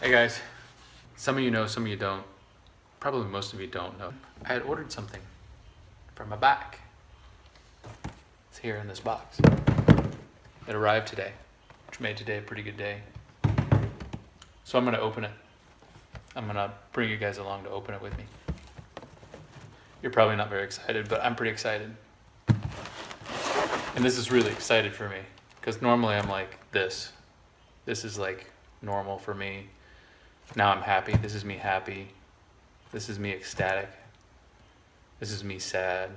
Hey guys, some of you know, some of you don't. Probably most of you don't know. I had ordered something for my bike. It's here in this box. It arrived today, which made today a pretty good day. So I'm gonna open it. I'm gonna bring you guys along to open it with me. You're probably not very excited, but I'm pretty excited. And this is really excited for me, because normally I'm like this. This is like normal for me. Now I'm happy. This is me happy. This is me ecstatic. This is me sad.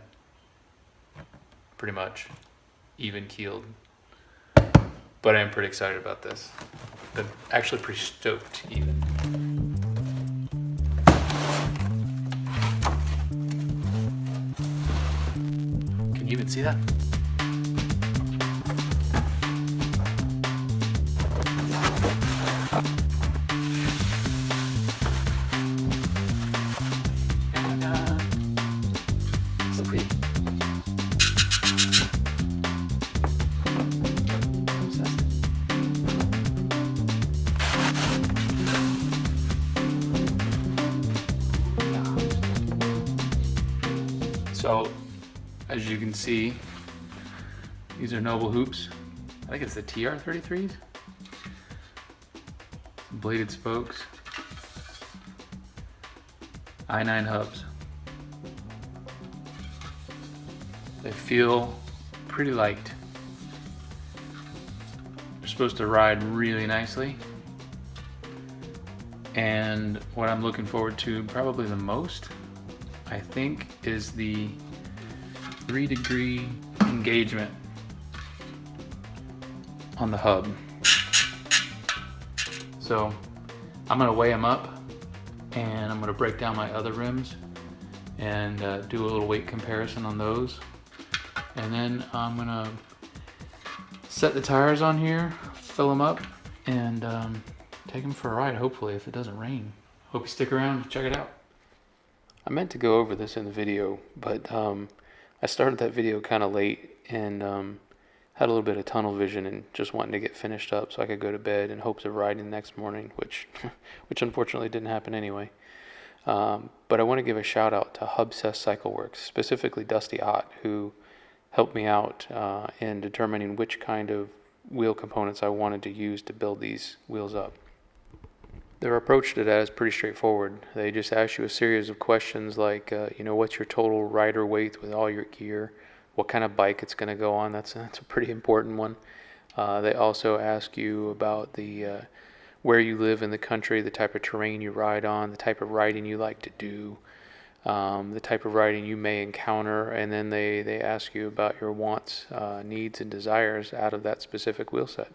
Pretty much even keeled. But I'm pretty excited about this. But actually pretty stoked even. Can you even see that? So, as you can see, these are Noble hoops. I think it's the TR33s. Bladed spokes. I9 hubs. They feel pretty light. They're supposed to ride really nicely. And what I'm looking forward to probably the most, I think, is the 3-degree engagement on the hub. So I'm gonna weigh them up and I'm gonna break down my other rims and do a little weight comparison on those. And then I'm gonna set the tires on here, fill them up, and take them for a ride, hopefully, if it doesn't rain. Hope you stick around, check it out. I meant to go over this in the video, but I started that video kind of late and had a little bit of tunnel vision and just wanting to get finished up so I could go to bed in hopes of riding the next morning, which unfortunately didn't happen anyway. But I want to give a shout out to Hubsess Cycle Works, specifically Dusty Ott, who helped me out in determining which kind of wheel components I wanted to use to build these wheels up. Their approach to that is pretty straightforward. They just ask you a series of questions like, what's your total rider weight with all your gear? What kind of bike it's going to go on? That's a pretty important one. They also ask you about the where you live in the country, the type of terrain you ride on, the type of riding you like to do, the type of riding you may encounter, and then they ask you about your wants, needs, and desires out of that specific wheel set.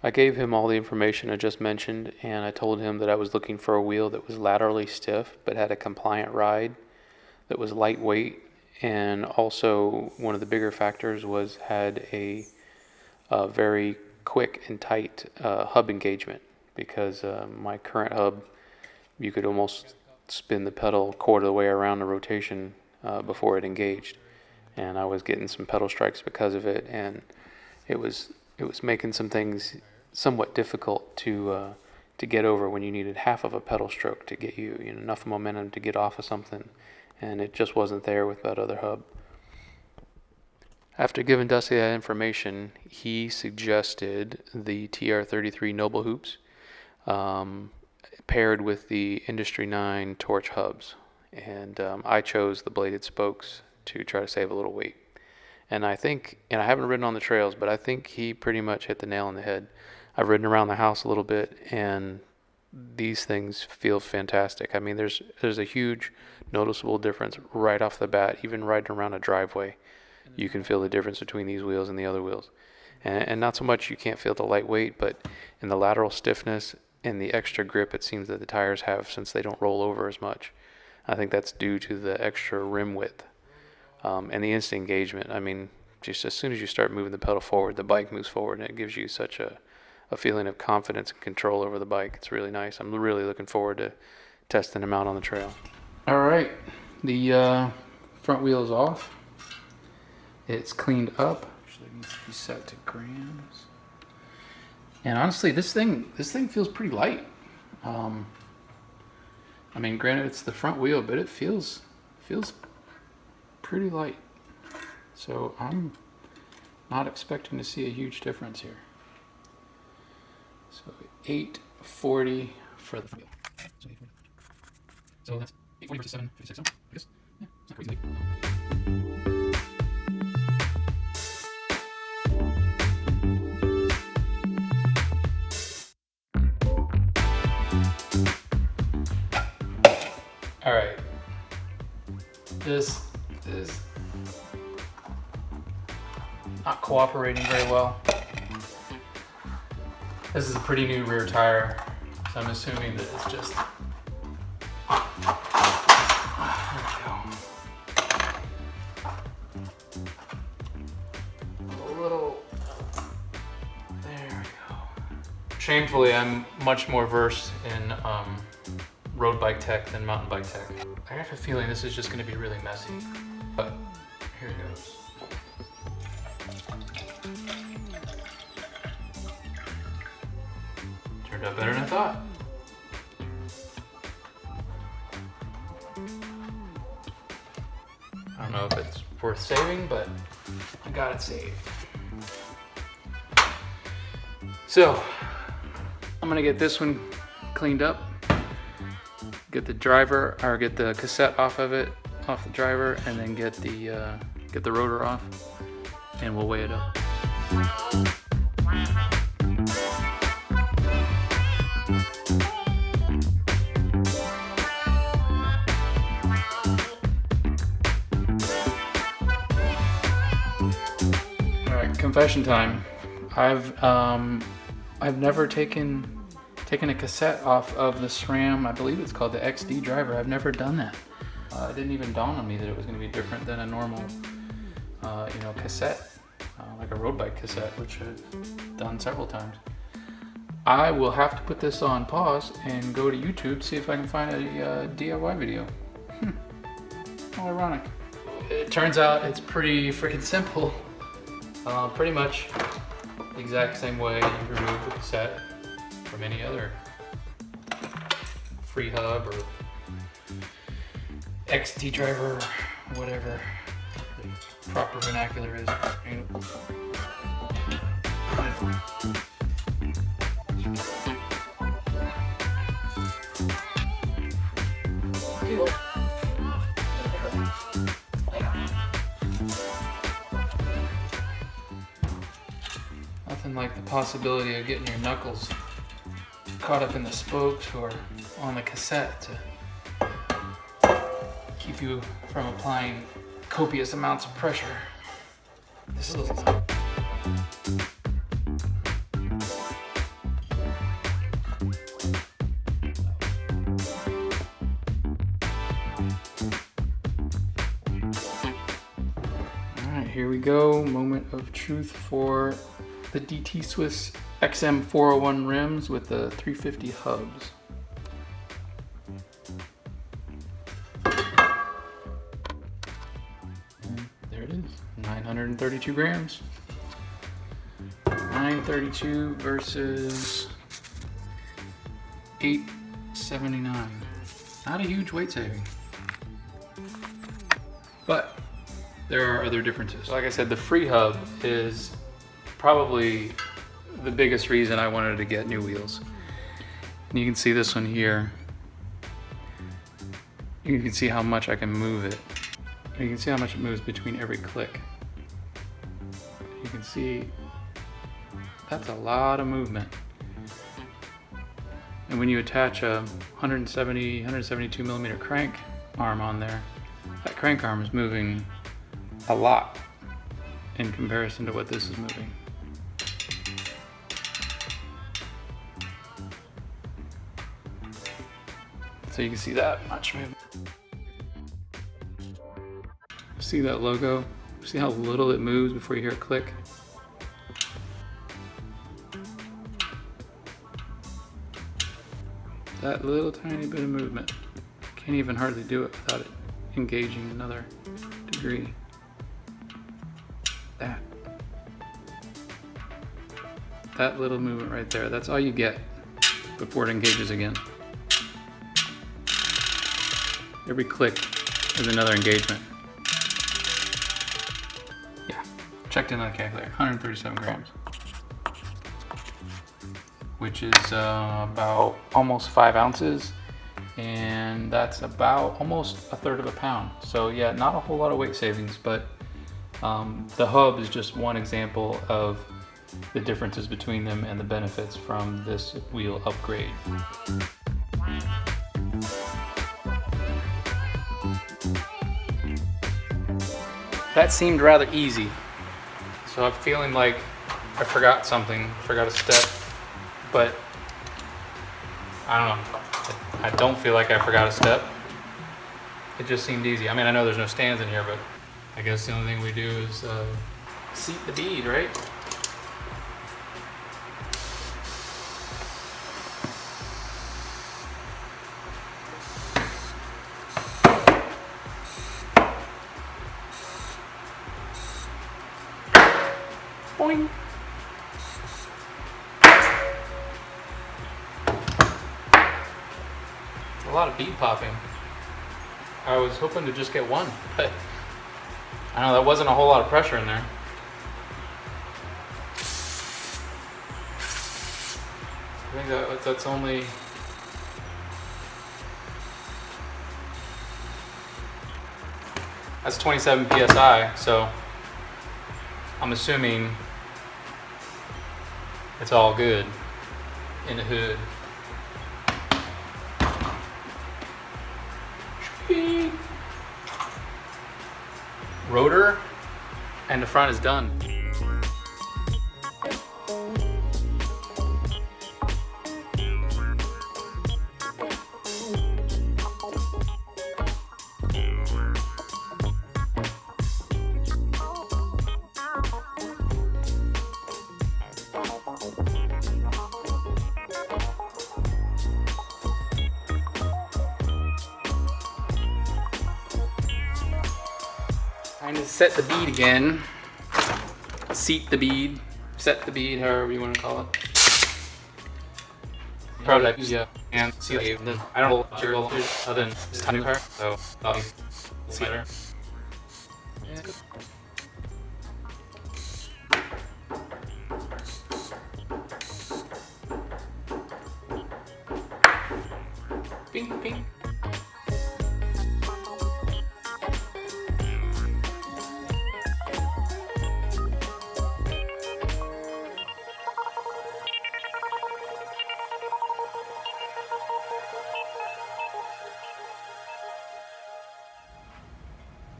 I gave him all the information I just mentioned, and I told him that I was looking for a wheel that was laterally stiff but had a compliant ride, that was lightweight, and also one of the bigger factors was had a very quick and tight hub engagement, because my current hub, you could almost spin the pedal a quarter of the way around the rotation before it engaged, and I was getting some pedal strikes because of it, and it was making some things somewhat difficult to get over when you needed half of a pedal stroke to get you enough momentum to get off of something, and it just wasn't there with that other hub. After giving Dusty that information, he suggested the TR33 Noble hoops paired with the Industry 9 Torch hubs, and I chose the bladed spokes to try to save a little weight. And I think, and I haven't ridden on the trails, but I think he pretty much hit the nail on the head. I've ridden around the house a little bit, and these things feel fantastic. I mean, there's a huge noticeable difference right off the bat. Even riding around a driveway, you can feel the difference between these wheels and the other wheels. And not so much you can't feel the lightweight, but in the lateral stiffness and the extra grip it seems that the tires have, since they don't roll over as much. I think that's due to the extra rim width. And the instant engagement. I mean, just as soon as you start moving the pedal forward, the bike moves forward, and it gives you such a feeling of confidence and control over the bike. It's really nice. I'm really looking forward to testing them out on the trail. All right, the front wheel is off. It's cleaned up. Actually, it needs to be set to grams. And honestly, this thing feels pretty light. I mean, granted it's the front wheel, but it feels pretty light. So I'm not expecting to see a huge difference here. So 840 for the front wheel. So that's 840 versus 756. So I guess, yeah, it's not crazy. All right, this is not cooperating very well. This is a pretty new rear tire, so I'm assuming that it's just, there we go. A little, there we go. Shamefully, I'm much more versed in road bike tech than mountain bike tech. I have a feeling this is just going to be really messy, but here it goes. Turned out better than I thought. I don't know if it's worth saving, but I got it saved. So I'm gonna get this one cleaned up, get the driver, or get the cassette off of it, off the driver, and then get the rotor off, and we'll weigh it up. All right, confession time. I've never taken a cassette off of the SRAM. I believe it's called the XD driver. I've never done that. It didn't even dawn on me that it was going to be different than a normal, cassette, like a road bike cassette, which I've done several times. I will have to put this on pause and go to YouTube, see if I can find a DIY video. How ironic. It turns out it's pretty freaking simple. Pretty much the exact same way you remove the cassette from any other free hub or XD driver, whatever the proper vernacular is. Nothing like the possibility of getting your knuckles caught up in the spokes or on the cassette to keep you from applying copious amounts of pressure. This is Alright, here we go. Moment of truth for the DT Swiss XM401 rims with the 350 hubs. And there it is, 932 grams. 932 versus 879. Not a huge weight saving, but there are other differences. Like I said, the free hub is probably the biggest reason I wanted to get new wheels. And you can see this one here. You can see how much I can move it. You can see how much it moves between every click. You can see that's a lot of movement. And when you attach a 172 millimeter crank arm on there, that crank arm is moving a lot in comparison to what this is moving. So you can see that much movement. See that logo? See how little it moves before you hear a click? That little tiny bit of movement. Can't even hardly do it without it engaging another degree. That little movement right there, that's all you get before it engages again. Every click is another engagement. Yeah, checked in on the calculator, 137 grams. Which is about almost 5 ounces. And that's about almost a third of a pound. So yeah, not a whole lot of weight savings, but the hub is just one example of the differences between them and the benefits from this wheel upgrade. That seemed rather easy. So I'm feeling like I forgot something, forgot a step, but I don't know. I don't feel like I forgot a step. It just seemed easy. I mean, I know there's no stands in here, but I guess the only thing we do is seat the bead, right? Boing. A lot of bead popping. I was hoping to just get one, but I know that wasn't a whole lot of pressure in there. I think that's only that's 27 psi, so I'm assuming it's all good in the hood. Rotor and the front is done. Time to set the bead again. Seat the bead, set the bead, however you want to call it. Probably like, yeah, and see like, then I don't know material other than this tiny car, so see better. Yeah. Ping, ping.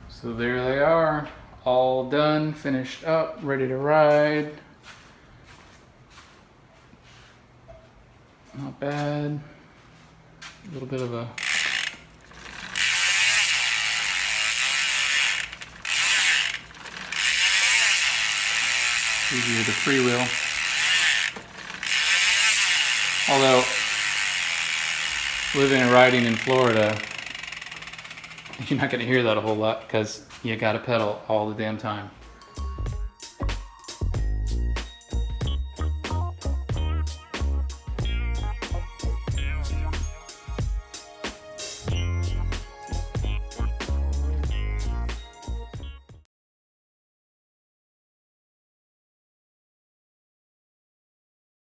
So there they are, all done, finished up, ready to ride. Not bad. A little bit of a easier to freewheel. Although living and riding in Florida, you're not going to hear that a whole lot because you got to pedal all the damn time.